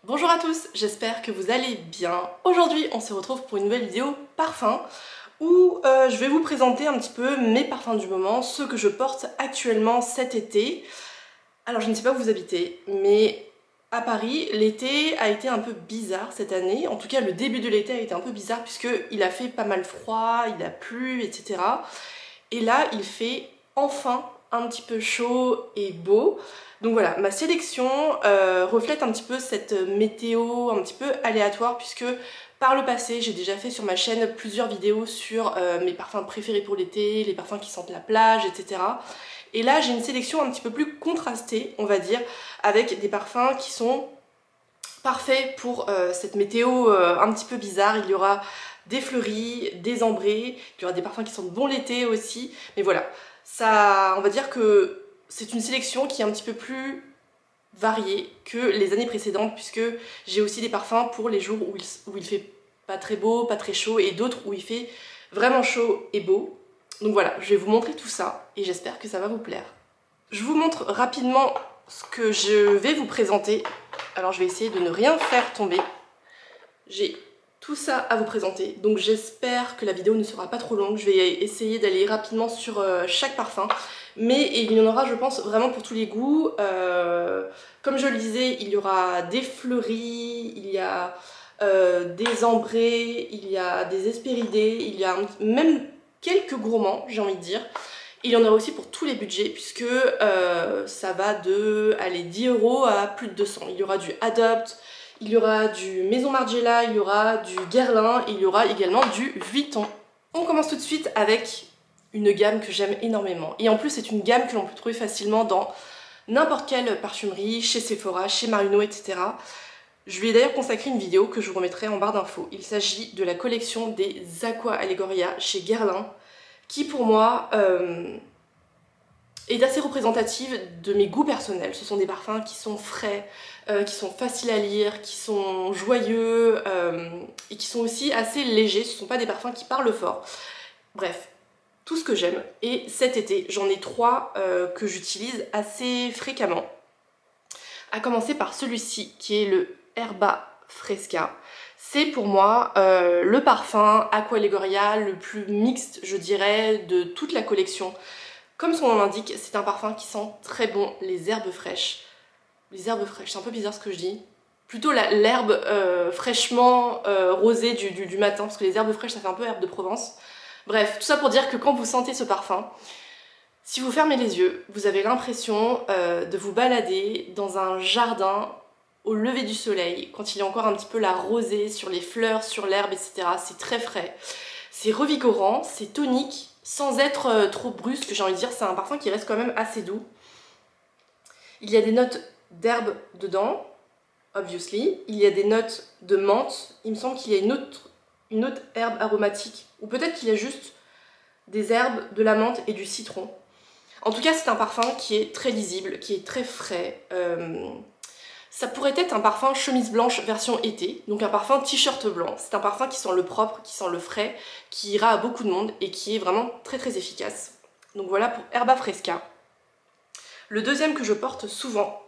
Bonjour à tous, j'espère que vous allez bien. Aujourd'hui on se retrouve pour une nouvelle vidéo parfum où je vais vous présenter un petit peu mes parfums du moment, ceux que je porte actuellement cet été. Alors je ne sais pas où vous habitez, mais à Paris, l'été a été un peu bizarre cette année. En tout cas le début de l'été a été un peu bizarre puisqu'il a fait pas mal froid, il a plu, etc. Et là il fait enfin un petit peu chaud et beau. Donc voilà, ma sélection reflète un petit peu cette météo un petit peu aléatoire puisque par le passé j'ai déjà fait sur ma chaîne plusieurs vidéos sur mes parfums préférés pour l'été, les parfums qui sentent la plage, etc. Et là j'ai une sélection un petit peu plus contrastée, on va dire, avec des parfums qui sont parfaits pour cette météo un petit peu bizarre. Il y aura des fleuris, des ambrés, il y aura des parfums qui sentent bon l'été aussi, mais voilà, ça, on va dire que c'est une sélection qui est un petit peu plus variée que les années précédentes puisque j'ai aussi des parfums pour les jours où il fait pas très beau, pas très chaud et d'autres où il fait vraiment chaud et beau. Donc voilà, je vais vous montrer tout ça et j'espère que ça va vous plaire. Je vous montre rapidement ce que je vais vous présenter. Alors je vais essayer de ne rien faire tomber. J'ai tout ça à vous présenter, donc j'espère que la vidéo ne sera pas trop longue. Je vais essayer d'aller rapidement sur chaque parfum, mais il y en aura, je pense, vraiment pour tous les goûts. Comme je le disais, il y aura des fleuris, il y a des ambrés, il y a des hespéridés, il y a même quelques gourmands, j'ai envie de dire. Il y en aura aussi pour tous les budgets puisque ça va de 10 € à plus de 200. Il y aura du Adopt, il y aura du Maison Margiela, il y aura du Guerlain, il y aura également du Vuitton. On commence tout de suite avec une gamme que j'aime énormément. Et en plus c'est une gamme que l'on peut trouver facilement dans n'importe quelle parfumerie, chez Sephora, chez Marino, etc. Je lui ai d'ailleurs consacré une vidéo que je vous remettrai en barre d'infos. Il s'agit de la collection des Aqua Allegoria chez Guerlain, qui pour moi est assez représentative de mes goûts personnels. Ce sont des parfums qui sont frais, qui sont faciles à lire, qui sont joyeux et qui sont aussi assez légers. Ce ne sont pas des parfums qui parlent fort. Bref, tout ce que j'aime. Et cet été, j'en ai 3 que j'utilise assez fréquemment. À commencer par celui-ci qui est le Herba Fresca. C'est pour moi le parfum Aqua Allegoria le plus mixte, je dirais, de toute la collection. Comme son nom l'indique, c'est un parfum qui sent très bon les herbes fraîches. Les herbes fraîches, c'est un peu bizarre ce que je dis. Plutôt l'herbe fraîchement rosée du matin, parce que les herbes fraîches ça fait un peu herbe de Provence. Bref, tout ça pour dire que quand vous sentez ce parfum, si vous fermez les yeux, vous avez l'impression de vous balader dans un jardin au lever du soleil, quand il y a encore un petit peu la rosée sur les fleurs, sur l'herbe, etc. C'est très frais, c'est revigorant, c'est tonique, sans être trop brusque, j'ai envie de dire, c'est un parfum qui reste quand même assez doux. Il y a des notes d'herbe dedans, obviously, il y a des notes de menthe, il me semble qu'il y a une autre herbe aromatique, ou peut-être qu'il y a juste des herbes, de la menthe et du citron. En tout cas, c'est un parfum qui est très lisible, qui est très frais. Ça pourrait être un parfum chemise blanche version été, donc un parfum t-shirt blanc. C'est un parfum qui sent le propre, qui sent le frais, qui ira à beaucoup de monde et qui est vraiment très très efficace. Donc voilà pour Herba Fresca. Le deuxième que je porte souvent,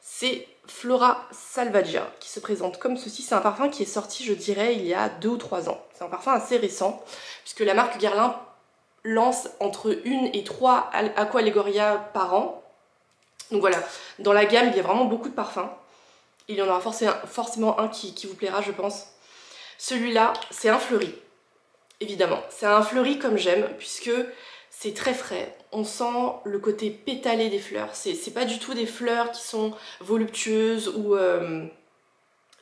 c'est Flora Salvagia, qui se présente comme ceci. C'est un parfum qui est sorti, je dirais, il y a 2 ou 3 ans. C'est un parfum assez récent, puisque la marque Guerlain lance entre 1 et 3 Aqua Allegoria par an. Donc voilà, dans la gamme, il y a vraiment beaucoup de parfums. Il y en aura forcément un qui vous plaira, je pense. Celui-là, c'est un fleuri, évidemment. C'est un fleuri comme j'aime, puisque c'est très frais. On sent le côté pétalé des fleurs. C'est pas du tout des fleurs qui sont voluptueuses ou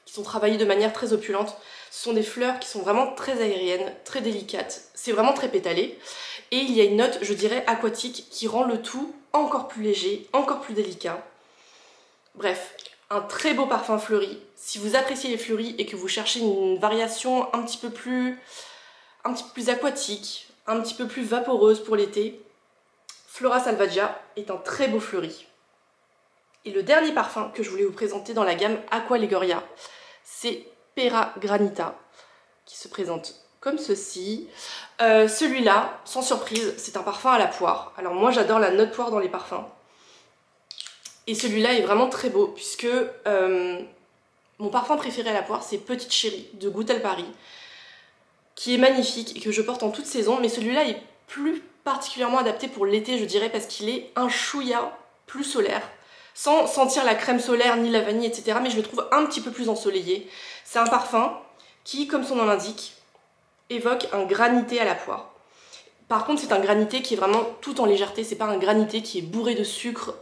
qui sont travaillées de manière très opulente. Ce sont des fleurs qui sont vraiment très aériennes, très délicates. C'est vraiment très pétalé. Et il y a une note, je dirais, aquatique qui rend le tout encore plus léger, encore plus délicat. Bref, un très beau parfum fleuri. Si vous appréciez les fleuris et que vous cherchez une variation un petit peu plus aquatique, un petit peu plus vaporeuse pour l'été, Flora Salvagia est un très beau fleuri. Et le dernier parfum que je voulais vous présenter dans la gamme Aqua Allegoria, c'est Pera Granita, qui se présente comme ceci. Celui-là, sans surprise, c'est un parfum à la poire. Alors moi j'adore la note poire dans les parfums. Et celui-là est vraiment très beau puisque Mon parfum préféré à la poire, c'est Petite Chérie de Goutal Paris, qui est magnifique et que je porte en toute saison, mais celui-là est plus particulièrement adapté pour l'été, je dirais, parce qu'il est un chouïa plus solaire, sans sentir la crème solaire ni la vanille, etc. Mais je le trouve un petit peu plus ensoleillé. C'est un parfum qui, comme son nom l'indique, évoque un granité à la poire. Par contre, c'est un granité qui est vraiment tout en légèreté, c'est pas un granité qui est bourré de sucre,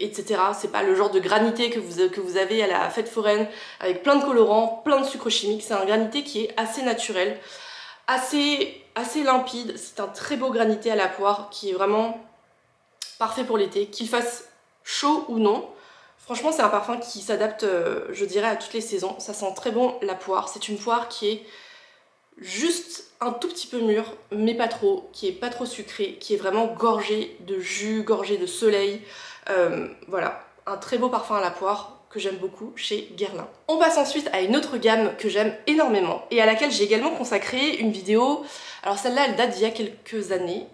etc. C'est pas le genre de granité que vous avez à la fête foraine, avec plein de colorants, plein de sucre chimique. C'est un granité qui est assez naturel, assez limpide. C'est un très beau granité à la poire qui est vraiment parfait pour l'été, qu'il fasse chaud ou non. Franchement, c'est un parfum qui s'adapte, je dirais, à toutes les saisons. Ça sent très bon la poire. C'est une poire qui est juste un tout petit peu mûre, mais pas trop, qui est pas trop sucrée, qui est vraiment gorgée de jus, gorgée de soleil. Voilà, un très beau parfum à la poire que j'aime beaucoup chez Guerlain. On passe ensuite à une autre gamme que j'aime énormément et à laquelle j'ai également consacré une vidéo. Alors celle-là, elle date d'il y a quelques années,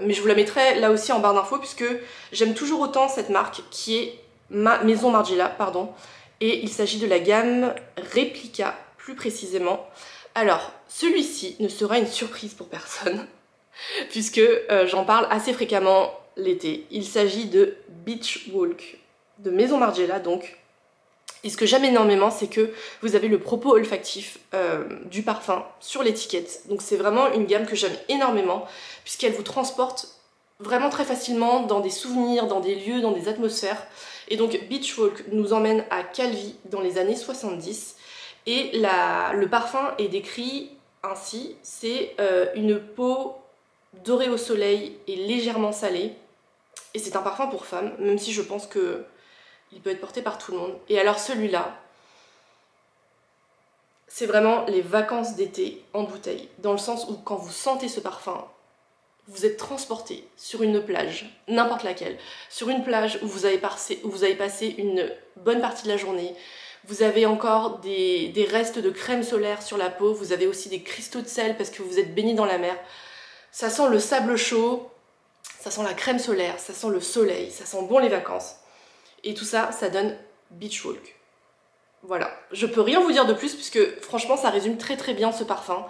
mais je vous la mettrai là aussi en barre d'infos puisque j'aime toujours autant cette marque qui est Maison Margiela, pardon. Et il s'agit de la gamme Replica, plus précisément. Alors, celui-ci ne sera une surprise pour personne, puisque j'en parle assez fréquemment l'été. Il s'agit de Beach Walk, de Maison Margiela donc. Et ce que j'aime énormément, c'est que vous avez le propos olfactif du parfum sur l'étiquette. Donc c'est vraiment une gamme que j'aime énormément, puisqu'elle vous transporte vraiment très facilement dans des souvenirs, dans des lieux, dans des atmosphères. Et donc Beach Walk nous emmène à Calvi dans les années 70. Et le parfum est décrit ainsi, c'est une peau dorée au soleil et légèrement salée. Et c'est un parfum pour femmes, même si je pense que il peut être porté par tout le monde. Et alors celui-là, c'est vraiment les vacances d'été en bouteille. Dans le sens où quand vous sentez ce parfum, vous êtes transporté sur une plage, n'importe laquelle. Sur une plage où vous avez passé une bonne partie de la journée. Vous avez encore des restes de crème solaire sur la peau, vous avez aussi des cristaux de sel parce que vous êtes baigné dans la mer. Ça sent le sable chaud, ça sent la crème solaire, ça sent le soleil, ça sent bon les vacances. Et tout ça, ça donne Beach Walk. Voilà, je peux rien vous dire de plus puisque franchement ça résume très très bien ce parfum.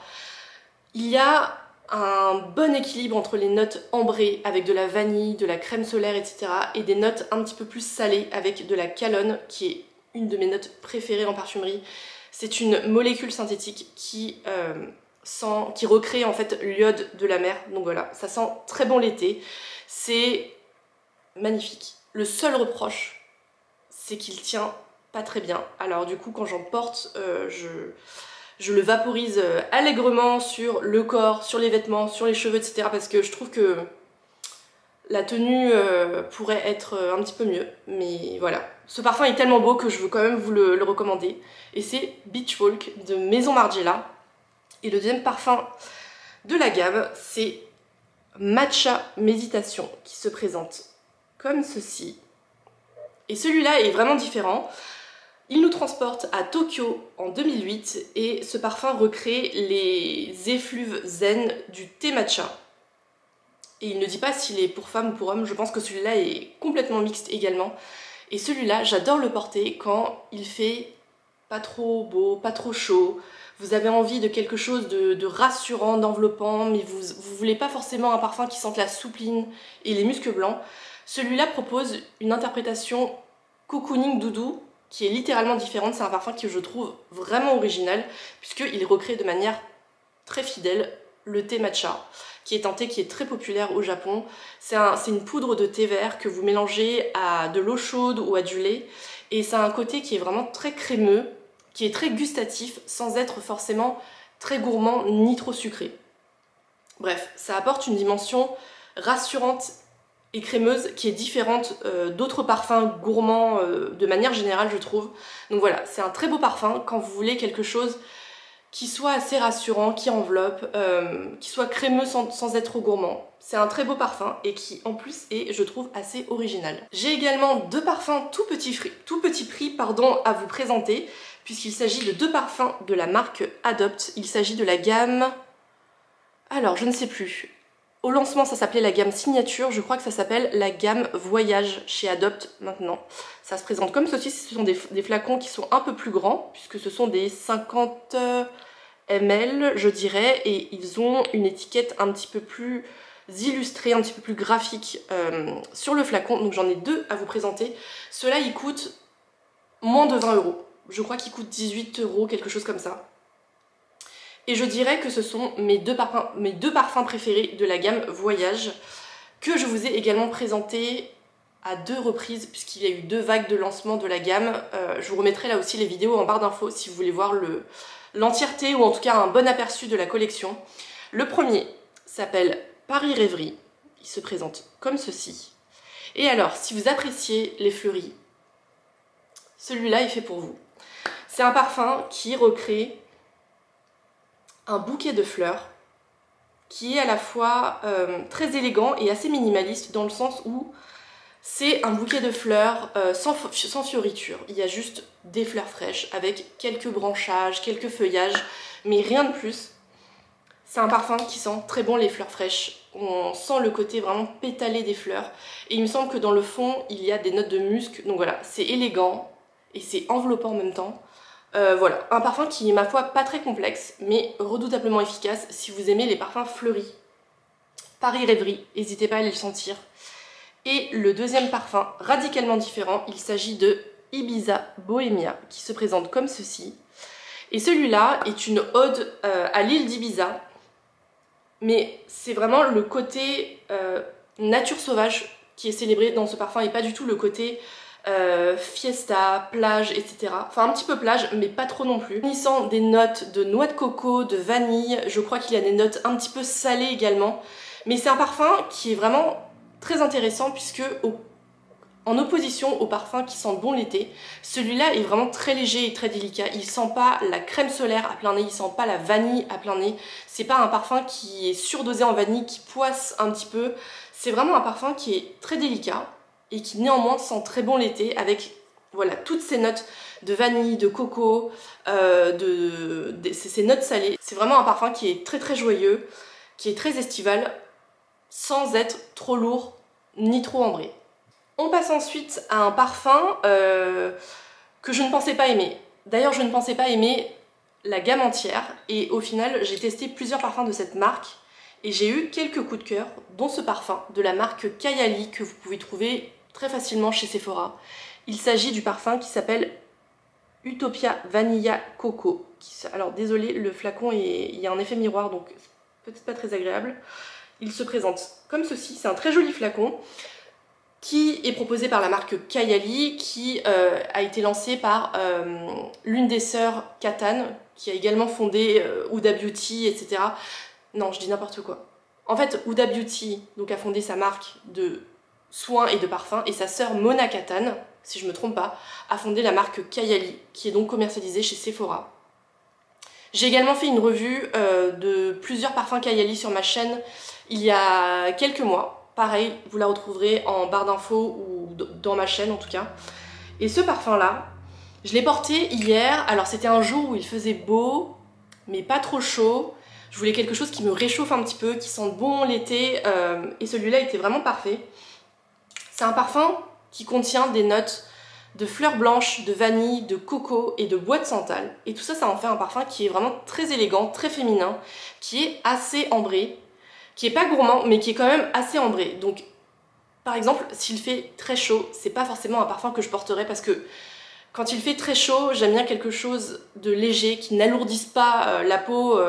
Il y a un bon équilibre entre les notes ambrées avec de la vanille, de la crème solaire, etc. et des notes un petit peu plus salées avec de la calonne qui est une de mes notes préférées en parfumerie. C'est une molécule synthétique qui recrée en fait l'iode de la mer. Donc voilà, ça sent très bon l'été. C'est magnifique. Le seul reproche, c'est qu'il tient pas très bien. Alors du coup, quand j'en porte, je le vaporise allègrement sur le corps, sur les vêtements, sur les cheveux, etc. parce que je trouve que la tenue pourrait être un petit peu mieux, mais voilà. Ce parfum est tellement beau que je veux quand même vous le recommander. Et c'est Beach Walk de Maison Margiela. Et le deuxième parfum de la gamme, c'est Matcha Méditation, qui se présente comme ceci. Et celui-là est vraiment différent. Il nous transporte à Tokyo en 2008 et ce parfum recrée les effluves zen du thé matcha. Et il ne dit pas s'il est pour femme ou pour homme, je pense que celui-là est complètement mixte également. Et celui-là, j'adore le porter quand il fait pas trop beau, pas trop chaud. Vous avez envie de quelque chose de rassurant, d'enveloppant, mais vous voulez pas forcément un parfum qui sente la soupline et les muscles blancs. Celui-là propose une interprétation cocooning doudou qui est littéralement différente. C'est un parfum que je trouve vraiment original puisqu'il recrée de manière très fidèle le thé matcha, qui est un thé qui est très populaire au Japon. C'est une poudre de thé vert que vous mélangez à de l'eau chaude ou à du lait. Et ça a un côté qui est vraiment très crémeux, qui est très gustatif, sans être forcément très gourmand ni trop sucré. Bref, ça apporte une dimension rassurante et crémeuse qui est différente d'autres parfums gourmands de manière générale, je trouve. Donc voilà, c'est un très beau parfum quand vous voulez quelque chose qui soit assez rassurant, qui enveloppe, qui soit crémeux sans être trop gourmand. C'est un très beau parfum et qui en plus est, je trouve, assez original. J'ai également deux parfums tout petit prix à vous présenter, puisqu'il s'agit de deux parfums de la marque Adopt. Il s'agit de la gamme... Alors, je ne sais plus. Au lancement, ça s'appelait la gamme Signature. Je crois que ça s'appelle la gamme Voyage chez Adopt maintenant. Ça se présente comme ceci. Ce sont des flacons qui sont un peu plus grands, puisque ce sont des 50 ml, je dirais. Et ils ont une étiquette un petit peu plus illustrée, un petit peu plus graphique sur le flacon. Donc j'en ai deux à vous présenter. Ceux-là, ils coûtent moins de 20 €. Je crois qu'ils coûtent 18 €, quelque chose comme ça. Et je dirais que ce sont mes deux parfums préférés de la gamme Voyage, que je vous ai également présenté à 2 reprises, puisqu'il y a eu 2 vagues de lancement de la gamme. Je vous remettrai là aussi les vidéos en barre d'infos si vous voulez voir l'entièreté, ou en tout cas un bon aperçu de la collection. Le premier s'appelle Paris Rêverie. Il se présente comme ceci. Et alors, si vous appréciez les fleuris, celui-là est fait pour vous. C'est un parfum qui recrée un bouquet de fleurs qui est à la fois très élégant et assez minimaliste, dans le sens où c'est un bouquet de fleurs sans fioriture. Il y a juste des fleurs fraîches avec quelques branchages, quelques feuillages, mais rien de plus. C'est un parfum qui sent très bon les fleurs fraîches. On sent le côté vraiment pétalé des fleurs. Et il me semble que dans le fond, il y a des notes de musc. Donc voilà, c'est élégant et c'est enveloppant en même temps. Voilà, un parfum qui est ma foi pas très complexe, mais redoutablement efficace si vous aimez les parfums fleuris. Paris Rêverie, n'hésitez pas à aller le sentir. Et le deuxième parfum, radicalement différent, il s'agit de Ibiza Bohemia, qui se présente comme ceci. Et celui-là est une ode à l'île d'Ibiza, mais c'est vraiment le côté nature sauvage qui est célébré dans ce parfum, et pas du tout le côté fiesta, plage, etc. Enfin un petit peu plage, mais pas trop non plus. On y sent des notes de noix de coco, de vanille, je crois qu'il y a des notes un petit peu salées également. Mais c'est un parfum qui est vraiment très intéressant, puisque en opposition aux parfums qui sentent bon l'été, celui-là est vraiment très léger et très délicat. Il sent pas la crème solaire à plein nez, il sent pas la vanille à plein nez. C'est pas un parfum qui est surdosé en vanille, qui poisse un petit peu. C'est vraiment un parfum qui est très délicat et qui néanmoins sent très bon l'été, avec voilà toutes ces notes de vanille, de coco, ces notes salées. C'est vraiment un parfum qui est très très joyeux, qui est très estival, sans être trop lourd ni trop ambré. On passe ensuite à un parfum que je ne pensais pas aimer. D'ailleurs, je ne pensais pas aimer la gamme entière, et au final j'ai testé plusieurs parfums de cette marque et j'ai eu quelques coups de cœur, dont ce parfum de la marque Kayali, que vous pouvez trouver très facilement chez Sephora. Il s'agit du parfum qui s'appelle Utopia Vanilla Coco. Alors désolé, le flacon il y a un effet miroir, donc peut-être pas très agréable. Il se présente comme ceci, c'est un très joli flacon qui est proposé par la marque Kayali, qui a été lancée par l'une des sœurs Katan, qui a également fondé Huda Beauty, etc. Non, je dis n'importe quoi. En fait, Huda Beauty donc, a fondé sa marque de soins et de parfums, et sa sœur Mona Katan, si je ne me trompe pas, a fondé la marque Kayali, qui est donc commercialisée chez Sephora. J'ai également fait une revue de plusieurs parfums Kayali sur ma chaîne il y a quelques mois. Pareil, vous la retrouverez en barre d'infos ou dans ma chaîne en tout cas. Et ce parfum-là, je l'ai porté hier. Alors c'était un jour où il faisait beau, mais pas trop chaud. Je voulais quelque chose qui me réchauffe un petit peu, qui sente bon l'été, et celui-là était vraiment parfait. C'est un parfum qui contient des notes de fleurs blanches, de vanille, de coco et de bois de santal. Et tout ça, ça en fait un parfum qui est vraiment très élégant, très féminin, qui est assez ambré, qui est pas gourmand, mais qui est quand même assez ambré. Donc, par exemple, s'il fait très chaud, c'est pas forcément un parfum que je porterai, parce que quand il fait très chaud, j'aime bien quelque chose de léger, qui n'alourdisse pas la peau,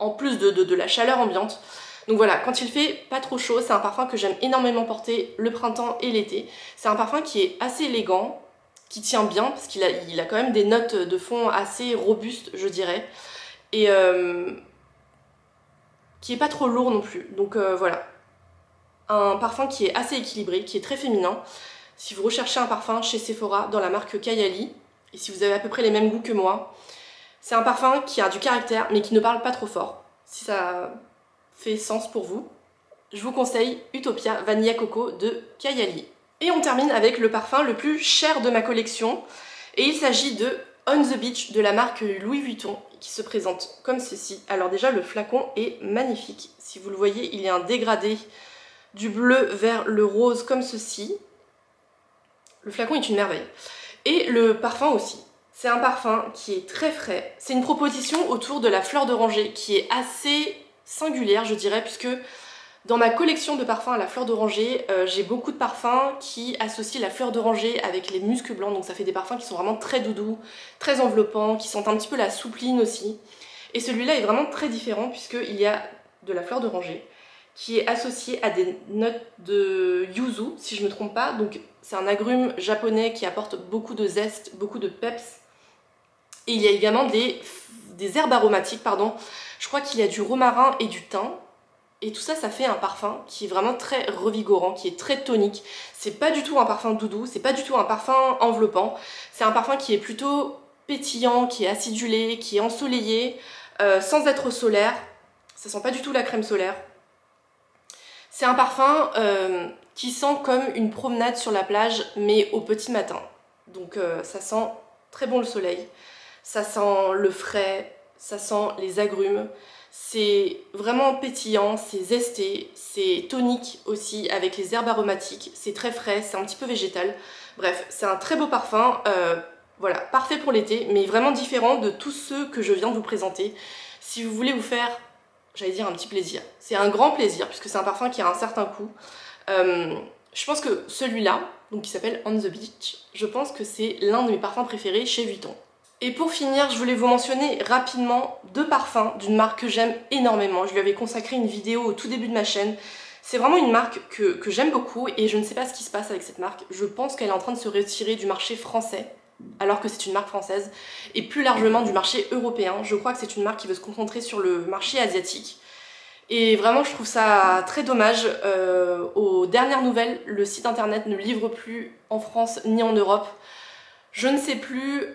en plus de la chaleur ambiante. Donc voilà, quand il fait pas trop chaud, c'est un parfum que j'aime énormément porter le printemps et l'été. C'est un parfum qui est assez élégant, qui tient bien, parce qu'il a quand même des notes de fond assez robustes, je dirais. Et qui est pas trop lourd non plus. Donc voilà, un parfum qui est assez équilibré, qui est très féminin. Si vous recherchez un parfum chez Sephora dans la marque Kayali, et si vous avez à peu près les mêmes goûts que moi, c'est un parfum qui a du caractère, mais qui ne parle pas trop fort. Si ça fait sens pour vous, je vous conseille Utopia Vanilla Coco de Kayali. Et on termine avec le parfum le plus cher de ma collection, et il s'agit de On the Beach de la marque Louis Vuitton qui se présente comme ceci. Alors déjà le flacon est magnifique, si vous le voyez il y a un dégradé du bleu vers le rose comme ceci. Le flacon est une merveille. Et le parfum aussi. C'est un parfum qui est très frais. C'est une proposition autour de la fleur d'oranger qui est assez singulière je dirais, puisque dans ma collection de parfums à la fleur d'oranger, j'ai beaucoup de parfums qui associent la fleur d'oranger avec les muscs blancs, donc ça fait des parfums qui sont vraiment très doudous, très enveloppants, qui sentent un petit peu la soupline aussi. Et celui-là est vraiment très différent puisqu'il y a de la fleur d'oranger qui est associée à des notes de yuzu, si je ne me trompe pas. Donc c'est un agrume japonais qui apporte beaucoup de zeste, beaucoup de peps. Et il y a également des herbes aromatiques, pardon. Je crois qu'il y a du romarin et du thym. Et tout ça, ça fait un parfum qui est vraiment très revigorant, qui est très tonique. C'est pas du tout un parfum doudou, c'est pas du tout un parfum enveloppant. C'est un parfum qui est plutôt pétillant, qui est acidulé, qui est ensoleillé, sans être solaire. Ça sent pas du tout la crème solaire. C'est un parfum qui sent comme une promenade sur la plage, mais au petit matin. Donc ça sent très bon le soleil, ça sent le frais, ça sent les agrumes. C'est vraiment pétillant, c'est zesté, c'est tonique aussi avec les herbes aromatiques, c'est très frais, c'est un petit peu végétal. Bref, c'est un très beau parfum, voilà, parfait pour l'été, mais vraiment différent de tous ceux que je viens de vous présenter. Si vous voulez vous faire, j'allais dire un petit plaisir, c'est un grand plaisir puisque c'est un parfum qui a un certain coût. Je pense que celui-là, donc qui s'appelle On the Beach, je pense que c'est l'un de mes parfums préférés chez Vuitton. Et pour finir, je voulais vous mentionner rapidement deux parfums d'une marque que j'aime énormément. Je lui avais consacré une vidéo au tout début de ma chaîne. C'est vraiment une marque que j'aime beaucoup et je ne sais pas ce qui se passe avec cette marque. Je pense qu'elle est en train de se retirer du marché français, alors que c'est une marque française, et plus largement du marché européen. Je crois que c'est une marque qui veut se concentrer sur le marché asiatique. Et vraiment, je trouve ça très dommage. Aux dernières nouvelles, le site internet ne livre plus en France ni en Europe. Je ne sais plus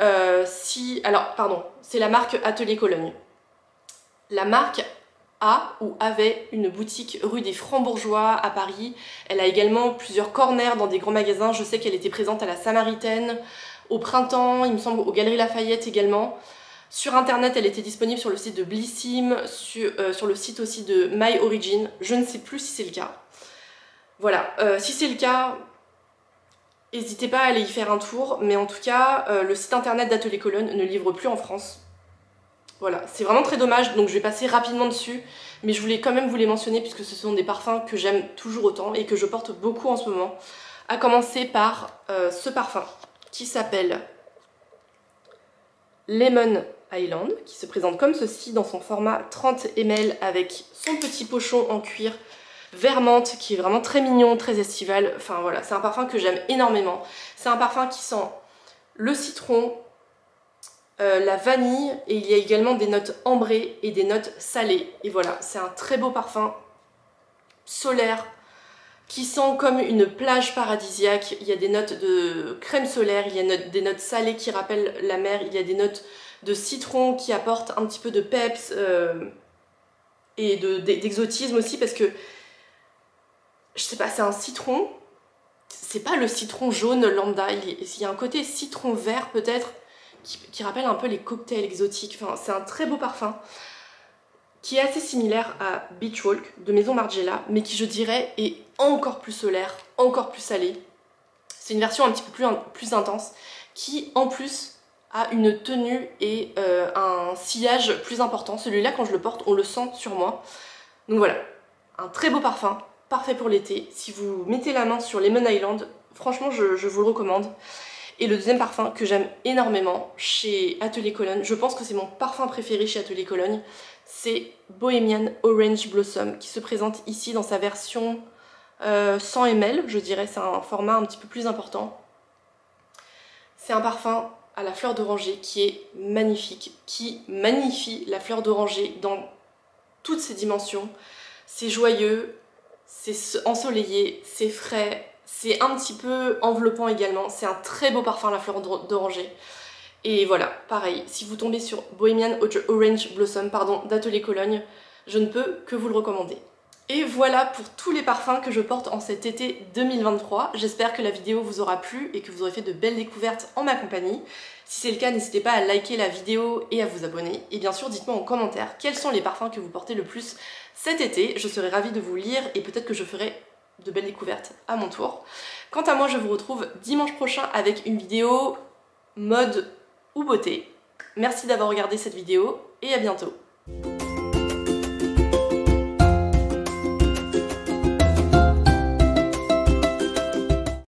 si... Alors, pardon, c'est la marque Atelier Cologne. La marque a ou avait une boutique rue des Francs-Bourgeois à Paris. Elle a également plusieurs corners dans des grands magasins. Je sais qu'elle était présente à la Samaritaine, au Printemps, il me semble aux Galeries Lafayette également. Sur internet, elle était disponible sur le site de Blissim, sur le site aussi de My Origin. Je ne sais plus si c'est le cas. Voilà, si c'est le cas... N'hésitez pas à aller y faire un tour, mais en tout cas, le site internet d'Atelier Cologne ne livre plus en France. Voilà, c'est vraiment très dommage, donc je vais passer rapidement dessus, mais je voulais quand même vous les mentionner puisque ce sont des parfums que j'aime toujours autant et que je porte beaucoup en ce moment. À commencer par ce parfum qui s'appelle Lemon Island, qui se présente comme ceci dans son format 30 ml avec son petit pochon en cuir vert menthe qui est vraiment très mignon, très estival. Enfin voilà, c'est un parfum que j'aime énormément. C'est un parfum qui sent le citron, la vanille, et il y a également des notes ambrées et des notes salées. Et voilà, c'est un très beau parfum solaire qui sent comme une plage paradisiaque. Il y a des notes de crème solaire, il y a des notes salées qui rappellent la mer, il y a des notes de citron qui apportent un petit peu de peps et d'exotisme aussi parce que je sais pas, c'est un citron, c'est pas le citron jaune lambda, il y a un côté citron vert peut-être qui rappelle un peu les cocktails exotiques. Enfin, c'est un très beau parfum qui est assez similaire à Beach Walk de Maison Margiela, mais qui je dirais est encore plus solaire, encore plus salé. C'est une version un petit peu plus intense qui en plus a une tenue et un sillage plus important. Celui-là quand je le porte on le sent sur moi. Donc voilà, un très beau parfum. Parfait pour l'été. Si vous mettez la main sur Lemon Island, franchement je vous le recommande. Et le deuxième parfum que j'aime énormément chez Atelier Cologne, je pense que c'est mon parfum préféré chez Atelier Cologne, c'est Bohemian Orange Blossom qui se présente ici dans sa version 100 ml, je dirais, c'est un format un petit peu plus important. C'est un parfum à la fleur d'oranger qui est magnifique, qui magnifie la fleur d'oranger dans toutes ses dimensions. C'est joyeux, c'est ensoleillé, c'est frais, c'est un petit peu enveloppant également. C'est un très beau parfum la fleur d'oranger. Et voilà, pareil, si vous tombez sur Bohemian Orange Blossom d'Atelier Cologne, je ne peux que vous le recommander. Et voilà pour tous les parfums que je porte en cet été 2023. J'espère que la vidéo vous aura plu et que vous aurez fait de belles découvertes en ma compagnie. Si c'est le cas, n'hésitez pas à liker la vidéo et à vous abonner. Et bien sûr, dites-moi en commentaire quels sont les parfums que vous portez le plus cet été. Je serai ravie de vous lire et peut-être que je ferai de belles découvertes à mon tour. Quant à moi, je vous retrouve dimanche prochain avec une vidéo mode ou beauté. Merci d'avoir regardé cette vidéo et à bientôt.